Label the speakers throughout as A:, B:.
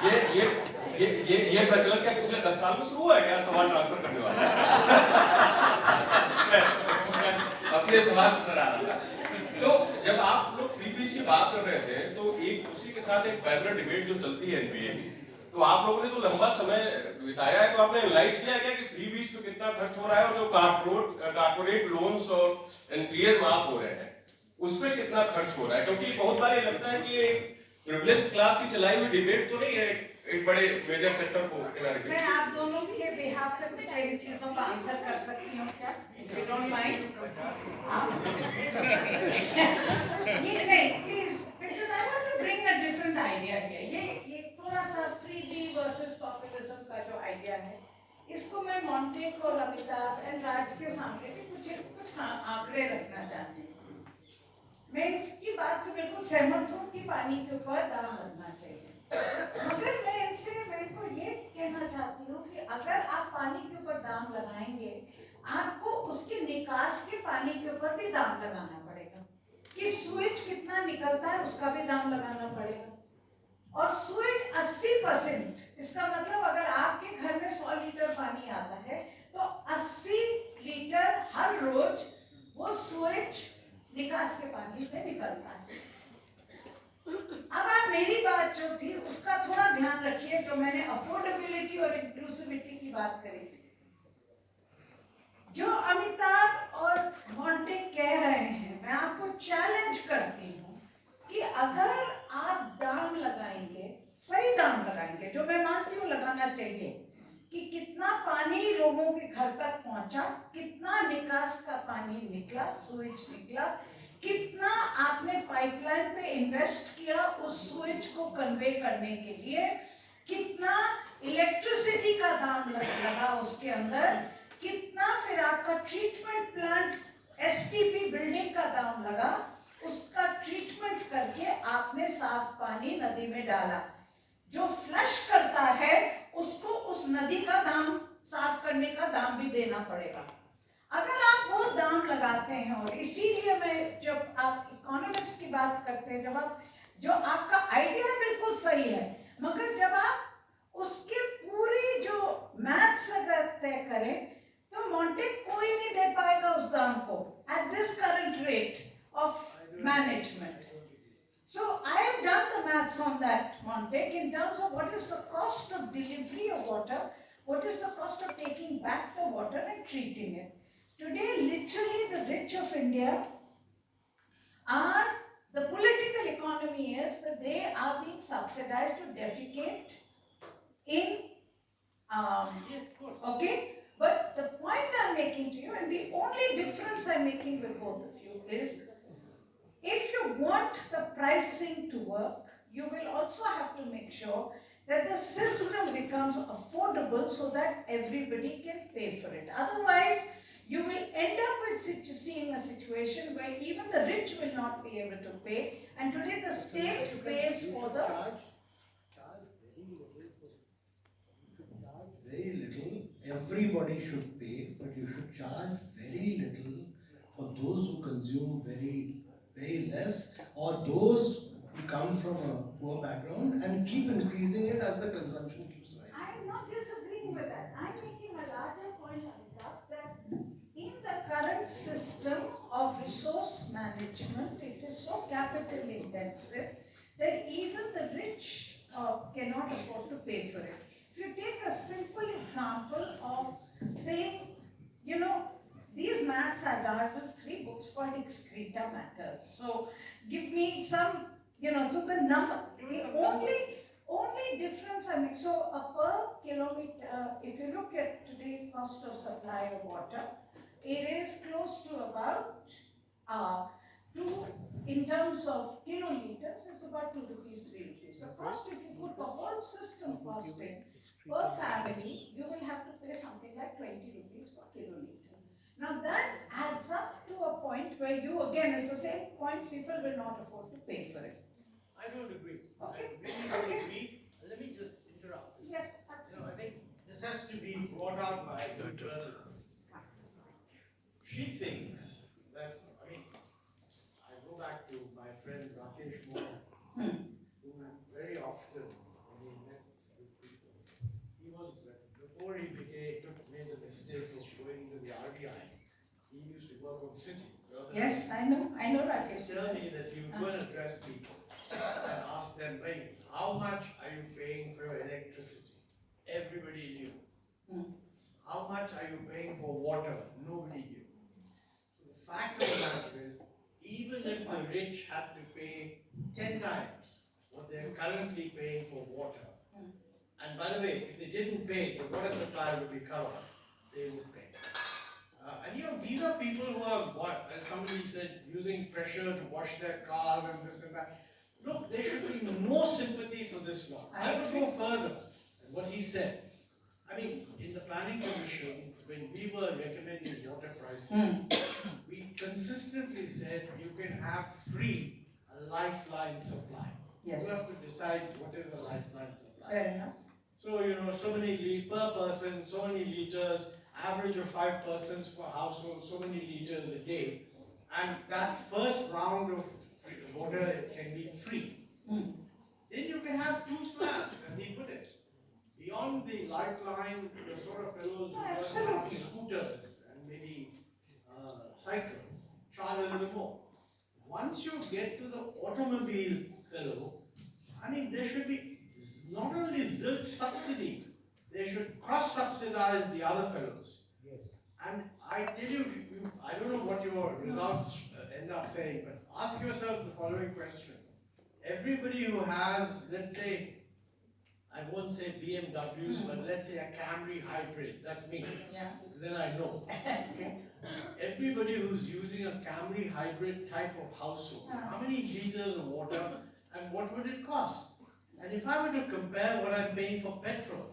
A: ये प्रचलन क्या पिछले 10 साल में शुरू हुआ है क्या, सवाल ट्रांसफर करने वाला? अपने सवाल सर आ रहा था। तो जब आप लोग फ्री बीज की बात कर रहे थे तो एक उसी के साथ एक पैरेलल डिबेट जो चलती है एनपीए की, तो आप लोगों ने तो लंबा समय बिताया है, तो आपने एनालाइज किया क्या कि फ्री बीज पे कितना खर्च हो रहा है और जो कारपोरेट लोन्स और एनपीए माफ हो रहे हैं उस पर कितना खर्च हो रहा है? क्योंकि बहुत बार ये लगता है कि एक प्रिविलेज क्लास की चलाई हुई डिबेट तो नहीं है एक बड़े मेजर सेक्टर को किनारे पे।
B: मैं आप दोनों के बिहाफ पे कुछ ऐसी चीजों का आंसर कर सकती हूँ क्या, if you don't mind? ये नहीं please, because I want to bring a different idea here. ये थोड़ा सा फ्रीबी वर्सेस पॉपुलिज्म का जो आइडिया है, इसको मैं मॉन्टेक और अमिताभ एंड राज के सामने भी कुछ आंकड़े रखना चाहती हूँ। मैं इसकी बात से बिल्कुल सहमत हूँ कि पानी के ऊपर दाम लगना चाहिए, मगर मैं इनको ये कहना चाहती हूँ कि अगर आप पानी के ऊपर दाम लगाएंगे, आपको उसके निकास के पानी के ऊपर भी दाम लगाना पड़ेगा कि स्विच कितना निकलता है उसका भी दाम लगाना पड़ेगा। और स्विच 80%, इसका मतलब अगर आपके घर में 100 लीटर पानी आता है तो 80 लीटर हर रोज वो स्विच निकास के पानी में निकलता है। अब आप मेरी बात जो थी उसका थोड़ा ध्यान रखिए, जो मैंने अफोर्डेबिलिटी और इंक्लूसिविटी की बात करी थी। जो अमिताभ और मॉन्टेक कह रहे हैं, मैं आपको चैलेंज करती हूँ कि अगर आप दाम लगाएंगे, सही दाम लगाएंगे, जो मैं मानती हूँ लगाना चाहिए, कि कितना पानी लोगों के घर तक पहुंचा, कितना निकास का पानी निकला, स्विच निकला, कितना आपने पाइपलाइन पे इन्वेस्ट किया उस स्विच को कन्वे करने के लिए, कितना इलेक्ट्रिसिटी का दाम लगा उसके अंदर, कितना फिर आपका ट्रीटमेंट प्लांट एसटीपी बिल्डिंग का दाम लगा, उसका ट्रीटमेंट करके आपने साफ पानी नदी में डाला। जो फ्लश करता है उसको उस नदी का दाम, साफ करने का दाम भी देना पड़ेगा। अगर आप वो दाम लगाते हैं, और इसीलिए मैं, जब आप इकोनॉमिस्ट की बात करते हैं, जब आप, जो आपका आइडिया बिल्कुल सही है, मगर जब आप उसके पूरी जो मैथ्स अगर तय करें तो मॉन्टेक कोई नहीं दे पाएगा उस दाम को at this current rate of management. So I have done the maths on that, Montek, in terms of what is the cost of delivery of water, what is the cost of taking back the water and treating it. Today, literally, the rich of India are, the political economy is that they are being subsidized to defecate in, okay? But the point I'm making to you, and the only difference I'm making with both of you is, if you want the pricing to work, you will also have to make sure that the system becomes affordable so that everybody can pay for it. Otherwise, you will end up with seeing a situation where even the rich will not be able to pay, and today the state pays for the...
C: Very little, everybody should pay, but you should charge very little for those who consume very less, or those who come from a poor background, and keep increasing it as the consumption keeps rising.
B: I am not disagreeing with that. I am making a larger point, Anil, that in the current system of resource management, it is so capital intensive that even the rich cannot afford to pay for it. If you take a simple example of saying, you know, these maths are done with 3 books called Excreta Matters. So give me some, you know, so the number, the only difference I make, so a per kilometer, if you look at today cost of supply of water, it is close to about 2, in terms of kiloliters, it's about 2 rupees, 3 rupees. The cost, if you put the whole system costing per family, you will have to pay something like 20 rupees per kiloliter. Now that adds up to a point where you, again, it's the same point, people will not afford to pay for it.
D: I don't agree.
B: Okay.
D: I really don't agree. Let me just interrupt.
B: Yes,
D: I think this has to be brought out by the journalists. She thinks that, I mean, I go back to my friend Rakesh Mohan, who very often, when he met own city. So
B: Yes, I know Rakesh.
D: tell me that you go and address people and ask them, hey, how much are you paying for your electricity? Everybody knew.
B: Hmm.
D: How much are you paying for water? Nobody knew. So the fact of the matter is, even if the rich had to pay 10 times what they're currently paying for water, and by the way, if they didn't pay, the water supply would be cut off. They would pay. And you know, these are people who are, what, as somebody said, using pressure to wash their cars and this and that. Look, there should be no sympathy for this law. I would go further than what he said. I mean, in the planning commission, when we were recommending water pricing, we consistently said you can have free a lifeline supply.
B: Yes.
D: You have to decide what is a lifeline supply.
B: Fair enough.
D: So, you know, so many per person, so many liters, average of 5 persons per household, so many liters a day. And that first round of water can be free. Then you can have 2 slabs, as he put it. Beyond the lifeline, the sort of fellows who have scooters and maybe cycles charge a little more. Once you get to the automobile fellow, I mean, there should be not only zilch subsidy, they should cross-subsidize the other fellows. Yes. And I tell you, I don't know what your results end up saying, but ask yourself the following question. Everybody who has, let's say, I won't say BMWs, but let's say a Camry hybrid, that's me.
B: Yeah.
D: Then I know. Okay? Everybody who's using a Camry hybrid type of household, how many liters of water and what would it cost? And if I were to compare what I'm paying for petrol,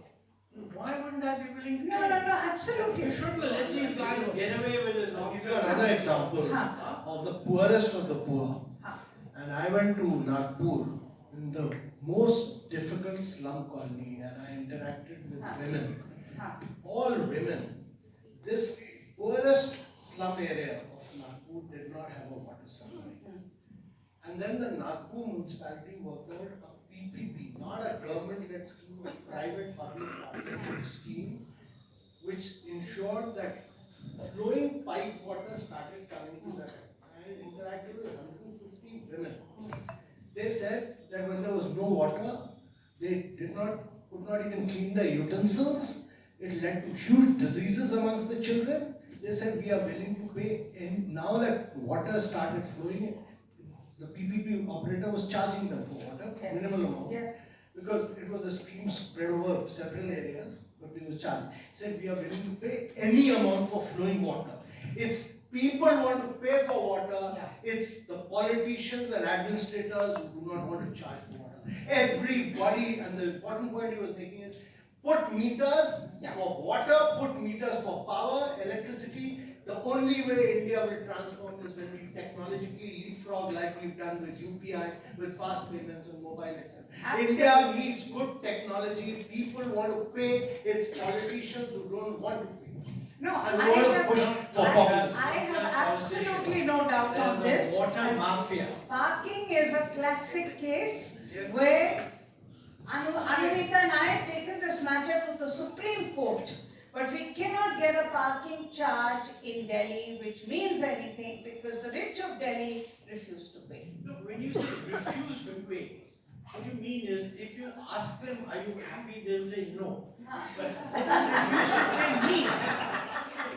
D: why wouldn't I be willing to pay?
B: No, absolutely.
D: You shouldn't let these guys get away with this
C: I'll give
D: nonsense.
C: you another example of the poorest of the poor. And I went to Nagpur in the most difficult slum colony and I interacted with women. All women. This poorest slum area of Nagpur did not have a water supply. And then the Nagpur municipality worked out a PPP, not a government-led scheme, a private public partnership scheme, which ensured that flowing pipe water started coming to that. I interacted with 150 women. They said that when there was no water, they could not even clean their utensils. It led to huge diseases amongst the children. They said we are willing to pay, and now that water started flowing, the PPP operator was charging them for water, minimal amount.
B: Yes.
C: Because it was a scheme spread over several areas, but they were charged. Said we are willing to pay any amount for flowing water. It's people want to pay for water. It's the politicians and administrators who do not want to charge for water. Everybody, and the important point he was making is, put meters for water, put meters for power, electricity. The only way India will transform is when we technologically leapfrog like we've done with UPI, with fast payments and mobile, etc. India needs good technology. People want to pay. It's politicians who don't want to pay.
B: No,
C: and we want to push for populism.
B: I have absolutely no doubt on this.
D: Water mafia.
B: Parking is a classic case where Anurita and I have taken this matter to the Supreme Court. But we cannot get a parking charge in Delhi which means anything because the rich of Delhi refuse to pay.
D: Look, when you say refuse to pay, what you mean is if you ask them, are you happy, they'll say no. But what does refuse to pay mean?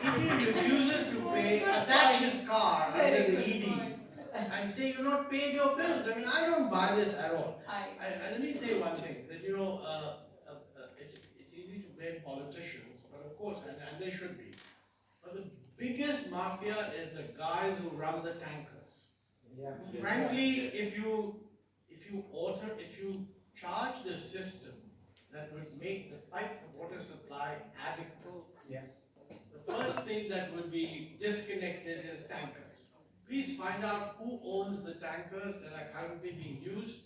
D: If he refuses to pay, attach his car under the ED and say you're not paying your bills. I mean, I don't buy this at all. And let me say one thing, that you know, it's easy to blame politicians. Of course, and they should be. But the biggest mafia is the guys who run the tankers. Yeah. Frankly, if you charge the system that would make the pipe water supply adequate, the first thing that would be disconnected is tankers. Please find out who owns the tankers that are currently being used.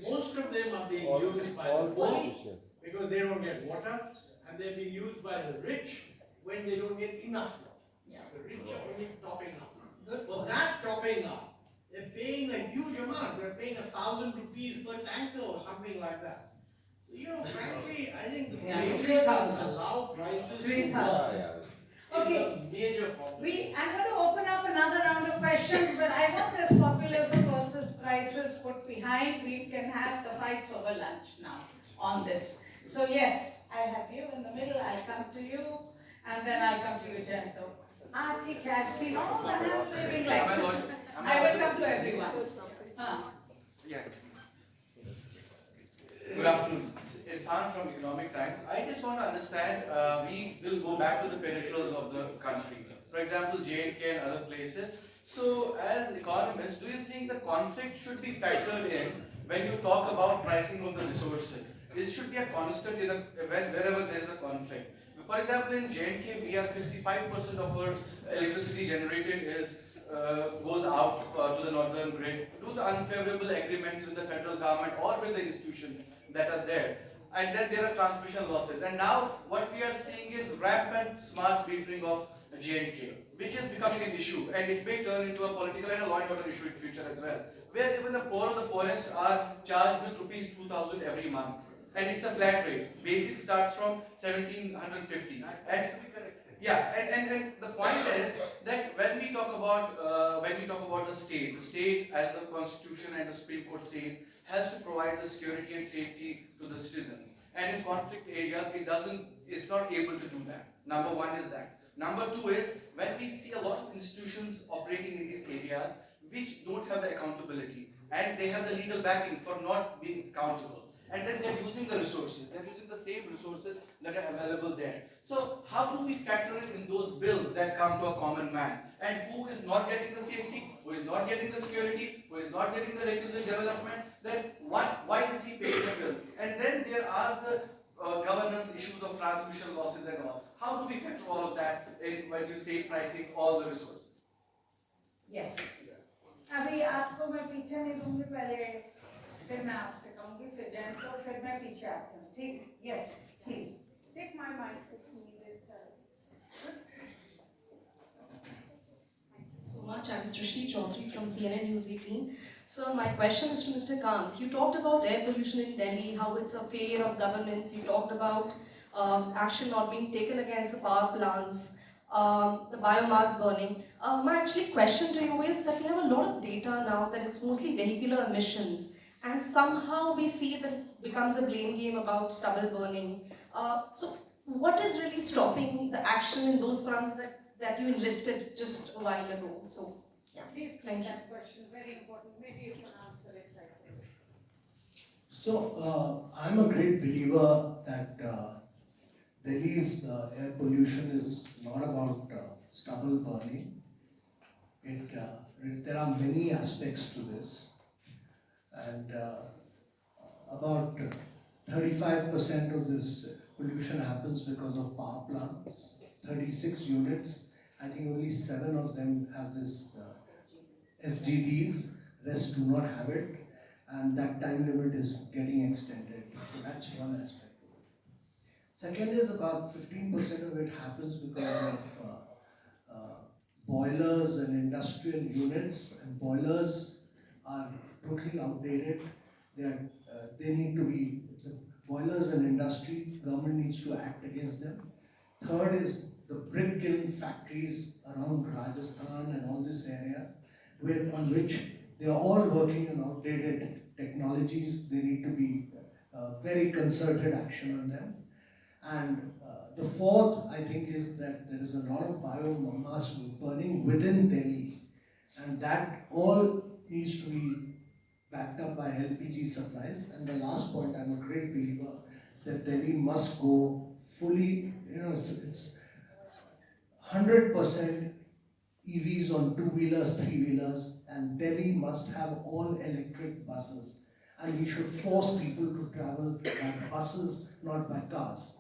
D: Most of them are being used by the police because they don't get water. And they're being used by the rich when they don't get enough water. The rich are only topping up. For that topping up, they're paying a huge amount. They're paying 1,000 rupees per tanker or something like that. So, you know, frankly, I think the failure to allow prices to
B: 3,000. Okay.
D: is a major problem.
B: I'm going to open up another round of questions, but I want this populism versus prices put behind. We can have the fights over lunch now on this. So yes, I have you in the middle. I'll come to you, and then I'll come to you, Janto. ठीक है. I've seen all the hands waving like this. I will come to everyone.
E: Yeah. Good afternoon. It's Irfan from Economic Times. I just want to understand, we will go back to the peripherals of the country. For example, J&K and other places. So, as economists, do you think the conflict should be factored in when you talk about pricing of the resources? It should be a constant wherever there is a conflict. For example, in J&K, we have 65% of our electricity generated goes out to the northern grid due to unfavorable agreements with the federal government or with the institutions that are there. And then there are transmission losses. And now what we are seeing is rampant smart metering of J&K, which is becoming an issue, and it may turn into a political and a law and order issue in future as well, where even the poor of the poorest are charged with rupees 2,000 every month. And it's a flat rate. Basic starts from 1,750. And yeah, and the point is that when we talk about the state, as the Constitution and the Supreme Court says, has to provide the security and safety to the citizens. And in conflict areas, it's not able to do that. Number one is that. Number two is when we see a lot of institutions operating in these areas which don't have the accountability, and they have the legal backing for not being accountable. And then they're using the resources. They're using the same resources that are available there. So how do we factor it in those bills that come to a common man? And who is not getting the safety? Who is not getting the security? Who is not getting the requisite development? Then why is he paying the bills? And then there are the governance issues of transmission losses and all. How do we factor all of that in when you say pricing all the resources?
B: Yes. अभी आपको मैं पीछे नहीं दूंगी, पहले फिर मैं आपसे कहूंगी, फिर जैन तो फिर मैं पीछे आती हूँ, ठीक? Yes, please take my mic if needed.
F: So much. I'm Srishti Chaudhary from CNN News 18. So my question is to Mr. Kant. You talked about air pollution in Delhi, how it's a failure of governance. You talked about action not being taken against the power plants, the biomass burning. My actually question to you is that we have a lot of data now that it's mostly vehicular emissions, and somehow we see that it becomes a blame game about stubble burning. So what is really stopping the action in those fronts that you enlisted just a while ago? So yeah,
B: Please take that question, very important. Maybe you can answer it right away.
C: So I'm a great believer that Delhi's air pollution is not about stubble burning. There are many aspects to this, and about 35% of this pollution happens because of power plants. 36 units, I think only 7 of them have this FGDs, rest do not have it, and that time limit is getting extended. So that's one aspect. Second is about 15% of it happens because of boilers and industrial units, and boilers are totally outdated. They need to be, the boilers and industry, government needs to act against them. Third is the brick kiln factories around Rajasthan and all this area, on which they are all working on outdated technologies. They need to be very concerted action on them. And the fourth, I think, is that there is a lot of biomass burning within Delhi, and that all needs to be backed up by LPG supplies. And the last point, I'm a great believer that Delhi must go fully, it's 100% EVs on two-wheelers, three-wheelers, and Delhi must have all electric buses. And we should force people to travel by buses, not by cars.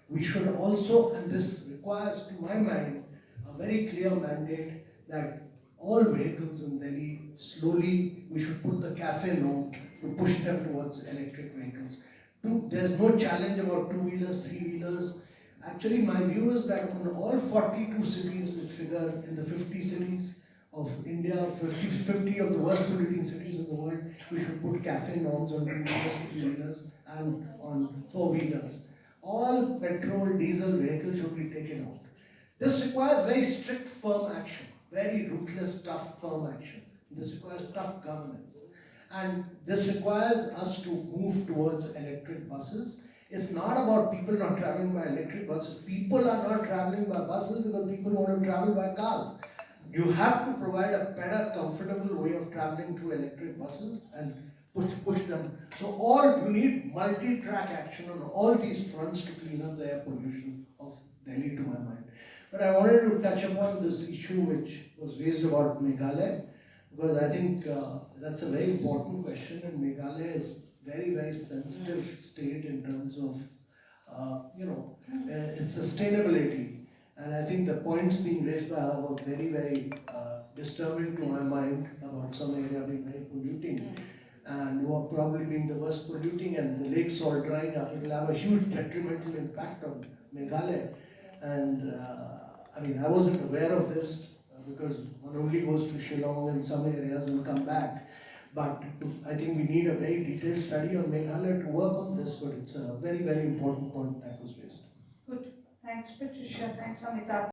C: We should also, and this requires, to my mind, a very clear mandate that all vehicles in Delhi, slowly, we should put the cafe norm to push them towards electric vehicles. There's no challenge about two-wheelers, three-wheelers. Actually, my view is that on all 42 cities which figure in the 50 cities of India, 50 of the worst polluting cities in the world, we should put cafe norms on two-wheelers, three-wheelers, and on four-wheelers. All petrol, diesel vehicles should be taken out. This requires very strict, firm action, very ruthless, tough, firm action. This requires tough governance. And this requires us to move towards electric buses. It's not about people not traveling by electric buses. People are not traveling by buses because people want to travel by cars. You have to provide a better, comfortable way of traveling through electric buses and push them. So you need multi-track action on all these fronts to clean up the air pollution of Delhi, to my mind. But I wanted to touch upon this issue which was raised about Meghalaya, because I think that's a very important question, and Meghalaya is very, very sensitive state in terms of, its sustainability. And I think the points being raised by her were very, very disturbing to my mind about some area being very polluting. And who are probably being the worst polluting, and the lakes all drying up. It will have a huge detrimental impact on Meghalaya. And I wasn't aware of this because one only goes to Shillong and some areas and come back. But I think we need a very detailed study on Meghalaya to work on this, but it's a very, very important point that was raised.
B: Good. Thanks, Patricia. Thanks, Amitabh.